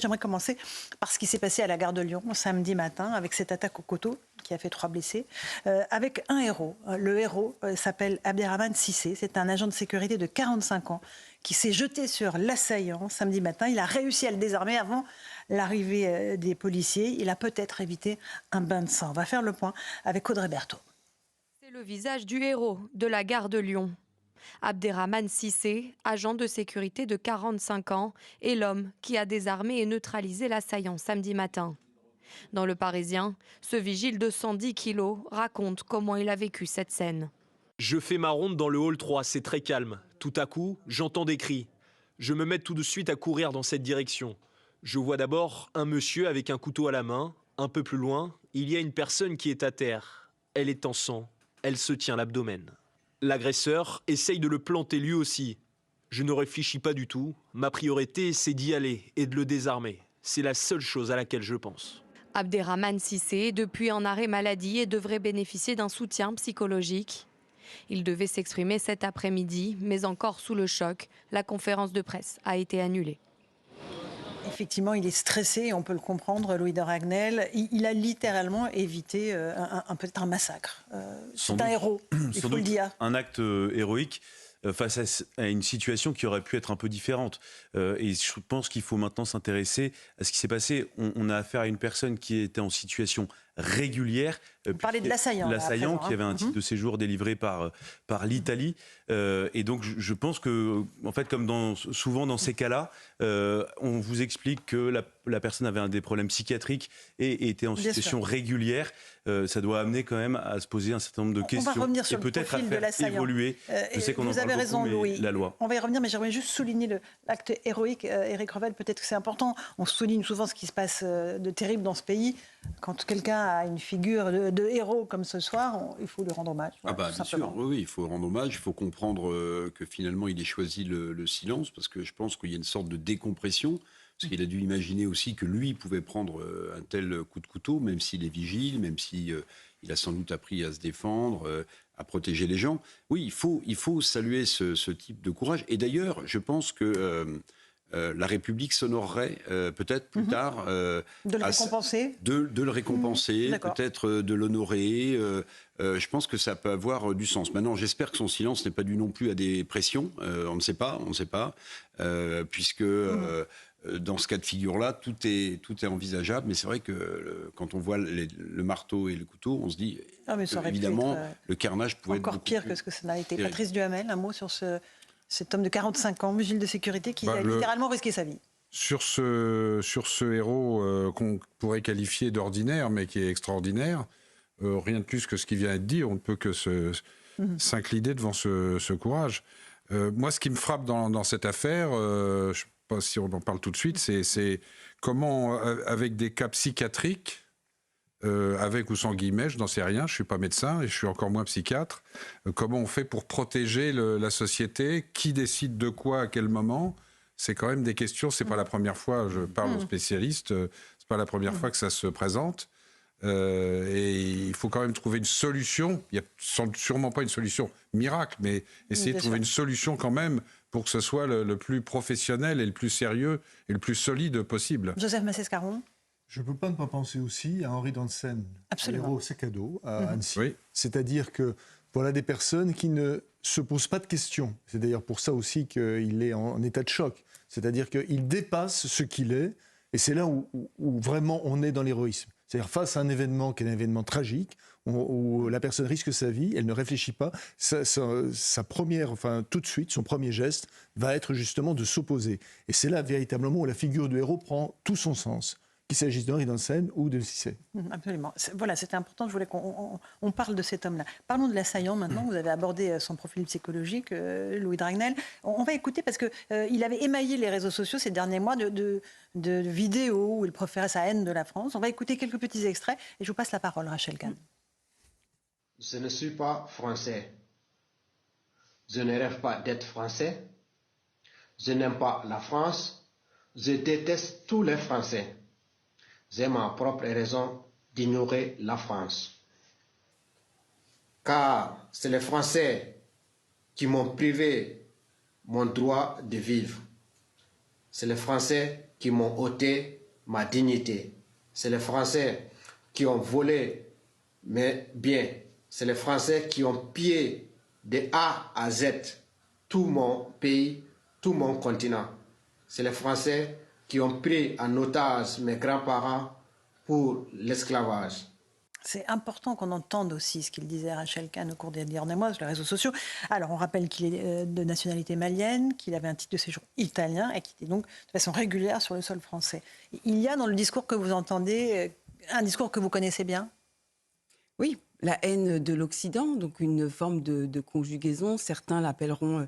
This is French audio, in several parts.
J'aimerais commencer par ce qui s'est passé à la gare de Lyon samedi matin avec cette attaque au couteau qui a fait 3 blessés, avec un héros. Le héros s'appelle Abderrahmane Cissé. C'est un agent de sécurité de 45 ans qui s'est jeté sur l'assaillant samedi matin. Il a réussi à le désarmer avant l'arrivée des policiers. Il a peut-être évité un bain de sang. On va faire le point avec Audrey Berthaud. C'est le visage du héros de la gare de Lyon. Abderrahmane Cissé, agent de sécurité de 45 ans, est l'homme qui a désarmé et neutralisé l'assaillant samedi matin. Dans Le Parisien, ce vigile de 110 kilos raconte comment il a vécu cette scène. Je fais ma ronde dans le hall 3, c'est très calme. Tout à coup, j'entends des cris. Je me mets tout de suite à courir dans cette direction. Je vois d'abord un monsieur avec un couteau à la main. Un peu plus loin, il y a une personne qui est à terre. Elle est en sang. Elle se tient l'abdomen. L'agresseur essaye de le planter lui aussi. Je ne réfléchis pas du tout. Ma priorité, c'est d'y aller et de le désarmer. C'est la seule chose à laquelle je pense. Abderrahmane Cissé est depuis en arrêt maladie et devrait bénéficier d'un soutien psychologique. Il devait s'exprimer cet après-midi, mais encore sous le choc, la conférence de presse a été annulée. Effectivement, il est stressé, on peut le comprendre, Louis de Ragnel. Il a littéralement évité peut-être un massacre. C'est un héros, il faut le dire. Un acte héroïque face à une situation qui aurait pu être un peu différente. Et je pense qu'il faut maintenant s'intéresser à ce qui s'est passé. On a affaire à une personne qui était en situation régulière. Vous parlez de l'assaillant. L'assaillant qui avait un titre de séjour délivré par l'Italie. Et donc je pense que, en fait, comme souvent dans ces cas-là, on vous explique que la personne avait des problèmes psychiatriques et était en situation régulière. Ça doit amener quand même à se poser un certain nombre de questions. On va revenir sur et peut-être à faire évoluer. Je sais qu'on en parle beaucoup, mais la loi. On va y revenir, mais j'aimerais juste souligner l'acte héroïque. Éric Revel, peut-être que c'est important. On souligne souvent ce qui se passe de terrible dans ce pays. Quand quelqu'un a une figure de héros comme ce soir, il faut lui rendre hommage. Voilà, bien sûr, oui, il faut rendre hommage. Il faut comprendre que finalement, il ait choisi le silence, parce que je pense qu'il y a une sorte de décompression. Parce qu'il a dû imaginer aussi que lui pouvait prendre un tel coup de couteau, même s'il est vigile, même s'il a sans doute appris à se défendre, à protéger les gens. Oui, il faut saluer ce type de courage. Et d'ailleurs, je pense que la République s'honorerait peut-être plus tard... de le récompenser. De le récompenser, peut-être de l'honorer. Je pense que ça peut avoir du sens. Maintenant, j'espère que son silence n'est pas dû non plus à des pressions. On ne sait pas, puisque... dans ce cas de figure-là, tout est envisageable, mais c'est vrai que quand on voit le marteau et le couteau, on se dit évidemment le carnage pouvait encore être pire que ce que ça n'a été. Patrice Duhamel, un mot sur cet homme de 45 ans, vigile de sécurité, qui a littéralement risqué sa vie. Sur ce héros qu'on pourrait qualifier d'ordinaire, mais qui est extraordinaire, rien de plus que ce qui vient d'être dit, on ne peut que s'incliner devant ce courage. Moi, ce qui me frappe dans cette affaire, je ne sais pas si on en parle tout de suite, c'est comment, avec des cas psychiatriques, avec ou sans guillemets, je n'en sais rien, je ne suis pas médecin et je suis encore moins psychiatre, comment on fait pour protéger la société, qui décide de quoi à quel moment, c'est quand même des questions, c'est pas la première fois, je parle aux spécialistes, c'est pas la première fois que ça se présente. Et il faut quand même trouver une solution. Il n'y a sûrement pas une solution miracle, mais essayer de trouver une solution quand même pour que ce soit le plus professionnel et le plus sérieux et le plus solide possible. Joseph Massescaron. Je ne peux pas ne pas penser aussi à Henri Dansen, héros Secado à Annecy. Oui. C'est-à-dire que voilà des personnes qui ne se posent pas de questions. C'est d'ailleurs pour ça aussi qu'il est en état de choc. C'est-à-dire qu'il dépasse ce qu'il est, et c'est là où vraiment on est dans l'héroïsme. C'est-à-dire face à un événement qui est un événement tragique, où la personne risque sa vie, elle ne réfléchit pas, sa première, tout de suite, son premier geste va être justement de s'opposer. Et c'est là véritablement où la figure du héros prend tout son sens, qu'il s'agisse d'Henri Dansen ou de Cissé. Absolument. Voilà, c'était important, je voulais qu'on parle de cet homme-là. Parlons de l'assaillant maintenant, vous avez abordé son profil psychologique, Louis de Ragnel. On va écouter parce qu'il avait émaillé les réseaux sociaux ces derniers mois de vidéos où il proférait sa haine de la France. On va écouter quelques petits extraits et je vous passe la parole, Rachel Kahn. Je ne suis pas français. Je ne rêve pas d'être français. Je n'aime pas la France. Je déteste tous les Français. J'ai ma propre raison d'ignorer la France. Car c'est les Français qui m'ont privé mon droit de vivre. C'est les Français qui m'ont ôté ma dignité. C'est les Français qui ont volé mes biens. C'est les Français qui ont pillé de A à Z tout mon pays, tout mon continent. C'est les Français qui ont pris en otage mes grands-parents pour l'esclavage. C'est important qu'on entende aussi ce qu'il disait Rachel Kahn au cours des derniers mois sur les réseaux sociaux. Alors, on rappelle qu'il est de nationalité malienne, qu'il avait un titre de séjour italien et qu'il était donc de façon régulière sur le sol français. Il y a dans le discours que vous entendez un discours que vous connaissez bien ? Oui, la haine de l'Occident, donc une forme de conjugaison. Certains l'appelleront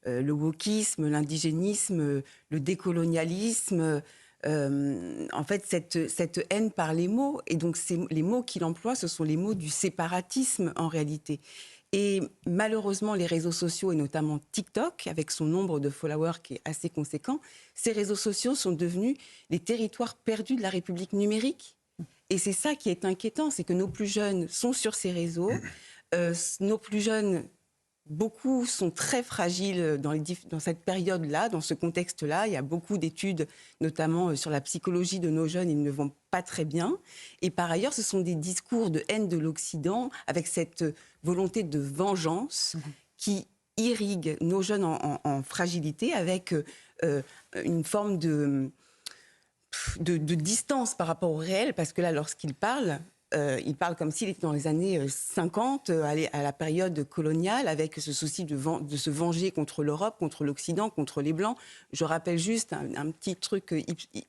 le wokisme, l'indigénisme, le décolonialisme. En fait, cette haine par les mots, et donc les mots qu'il emploie, ce sont les mots du séparatisme en réalité. Et malheureusement, les réseaux sociaux, et notamment TikTok, avec son nombre de followers qui est assez conséquent, ces réseaux sociaux sont devenus les territoires perdus de la République numérique. Et c'est ça qui est inquiétant, c'est que nos plus jeunes sont sur ces réseaux, nos plus jeunes... Beaucoup sont très fragiles dans cette période-là, dans ce contexte-là. Il y a beaucoup d'études, notamment sur la psychologie de nos jeunes, ils ne vont pas très bien. Et par ailleurs, ce sont des discours de haine de l'Occident, avec cette volonté de vengeance qui irrigue nos jeunes en fragilité, avec une forme de distance par rapport au réel, parce que là, lorsqu'il parle comme s'il était dans les années 50, à la période coloniale, avec ce souci de se venger contre l'Europe, contre l'Occident, contre les Blancs. Je rappelle juste un petit truc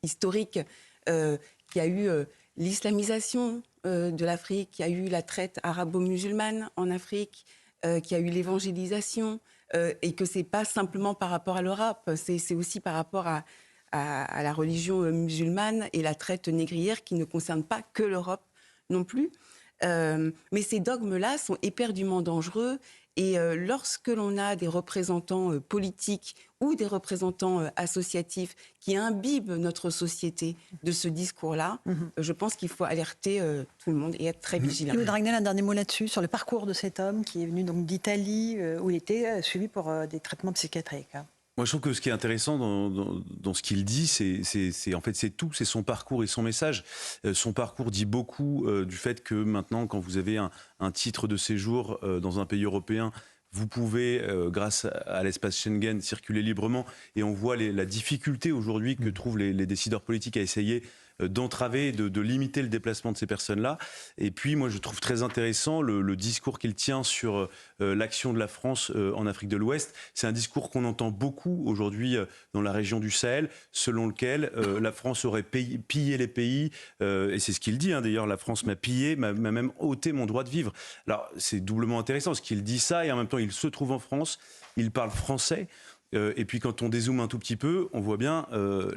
historique qu'il y a eu l'islamisation de l'Afrique, qu'il y a eu la traite arabo-musulmane en Afrique, qu'il y a eu l'évangélisation, et que ce n'est pas simplement par rapport à l'Europe, c'est aussi par rapport à la religion musulmane et la traite négrière qui ne concerne pas que l'Europe non plus. Mais ces dogmes-là sont éperdument dangereux et lorsque l'on a des représentants politiques ou des représentants associatifs qui imbibent notre société de ce discours-là, je pense qu'il faut alerter tout le monde et être très vigilant. Guillaume Dragnel, un dernier mot là-dessus, sur le parcours de cet homme qui est venu donc d'Italie, où il était suivi pour des traitements psychiatriques. Moi, je trouve que ce qui est intéressant dans ce qu'il dit, c'est tout, c'est son parcours et son message. Son parcours dit beaucoup du fait que maintenant, quand vous avez un titre de séjour dans un pays européen, vous pouvez, grâce à l'espace Schengen, circuler librement. Et on voit la difficulté aujourd'hui que trouvent les décideurs politiques à essayer d'entraver, de limiter le déplacement de ces personnes-là. Et puis, moi, je trouve très intéressant le discours qu'il tient sur l'action de la France en Afrique de l'Ouest. C'est un discours qu'on entend beaucoup aujourd'hui dans la région du Sahel, selon lequel la France aurait pillé les pays, et c'est ce qu'il dit, hein, d'ailleurs, la France m'a pillé, m'a même ôté mon droit de vivre. Alors, c'est doublement intéressant, parce qu'il dit ça, et en même temps, il se trouve en France, il parle français. Et puis quand on dézoome un tout petit peu, on voit bien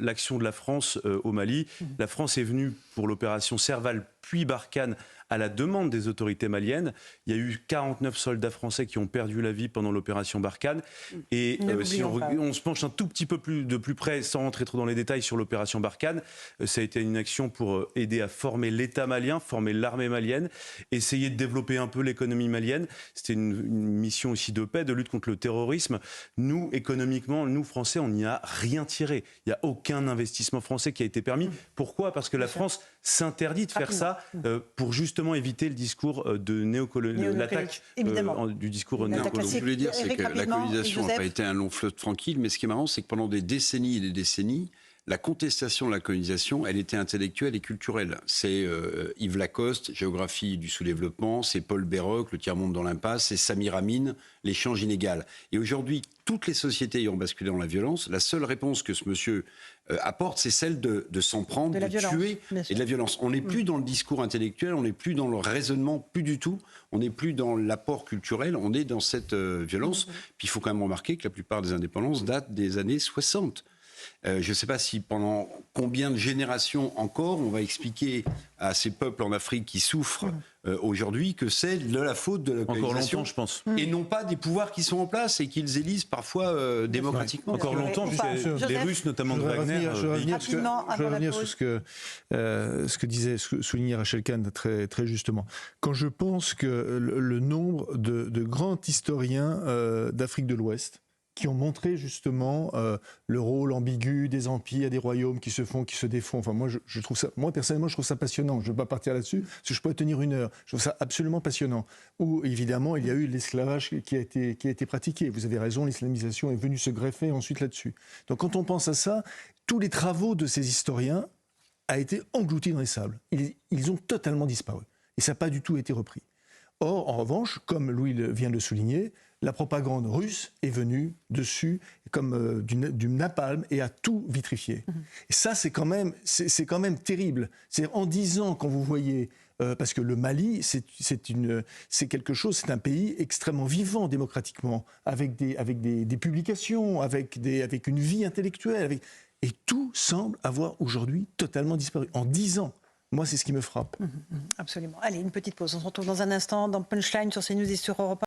l'action de la France au Mali. La France est venue pour l'opération Serval puis Barkhane à la demande des autorités maliennes. Il y a eu 49 soldats français qui ont perdu la vie pendant l'opération Barkhane. Et si on se penche un tout petit peu de plus près, sans rentrer trop dans les détails sur l'opération Barkhane, ça a été une action pour aider à former l'État malien, former l'armée malienne, essayer de développer un peu l'économie malienne. C'était une mission aussi de paix, de lutte contre le terrorisme. Nous, économiquement, nous, Français, on n'y a rien tiré. Il n'y a aucun investissement français qui a été permis. Pourquoi ? Parce que la France s'interdit de faire ça pour justement éviter le discours de l'attaque du discours néocolonial. Ce que je voulais dire, c'est que la colonisation n'a pas été un long fleuve tranquille, mais ce qui est marrant, c'est que pendant des décennies et des décennies, la contestation de la colonisation, elle était intellectuelle et culturelle. C'est Yves Lacoste, Géographie du sous-développement, c'est Paul Béroc, Le tiers-monde dans l'impasse, c'est Samir Amin, L'échange inégal. Et aujourd'hui, toutes les sociétés ayant basculé dans la violence, la seule réponse que ce monsieur apporte, c'est celle de s'en prendre, de tuer et de la violence. On n'est plus dans le discours intellectuel, on n'est plus dans le raisonnement, plus du tout. On n'est plus dans l'apport culturel, on est dans cette violence. Puis il faut quand même remarquer que la plupart des indépendances datent des années 60. Je ne sais pas si pendant combien de générations encore on va expliquer à ces peuples en Afrique qui souffrent aujourd'hui que c'est de la faute de la colonisation. Encore longtemps, je pense. Et non pas des pouvoirs qui sont en place et qu'ils élisent parfois démocratiquement. Encore longtemps, les Russes, notamment de Wagner. Je vais revenir sur ce que disait, soulignait Rachel Kahn très, très justement. Quand je pense que le nombre de grands historiens d'Afrique de l'Ouest qui ont montré justement le rôle ambigu des empires, des royaumes qui se font, qui se défont. Enfin, moi, je trouve ça, moi personnellement, je trouve ça passionnant. Je ne vais pas partir là-dessus, parce que je pourrais tenir 1 heure. Je trouve ça absolument passionnant. Où, évidemment, il y a eu l'esclavage qui a été pratiqué. Vous avez raison, l'islamisation est venue se greffer ensuite là-dessus. Donc, quand on pense à ça, tous les travaux de ces historiens ont été engloutis dans les sables. Ils ont totalement disparu. Et ça n'a pas du tout été repris. Or, en revanche, comme Louis vient de le souligner, la propagande russe est venue dessus comme du napalm et a tout vitrifié. Et ça, c'est quand même terrible. C'est en 10 ans, quand vous voyez, parce que le Mali, c'est quelque chose, c'est un pays extrêmement vivant démocratiquement, avec des publications, avec une vie intellectuelle, et tout semble avoir aujourd'hui totalement disparu. En 10 ans. Moi, c'est ce qui me frappe. Absolument. Allez, une petite pause. On se retrouve dans un instant dans Punchline sur CNews et sur Europe 1.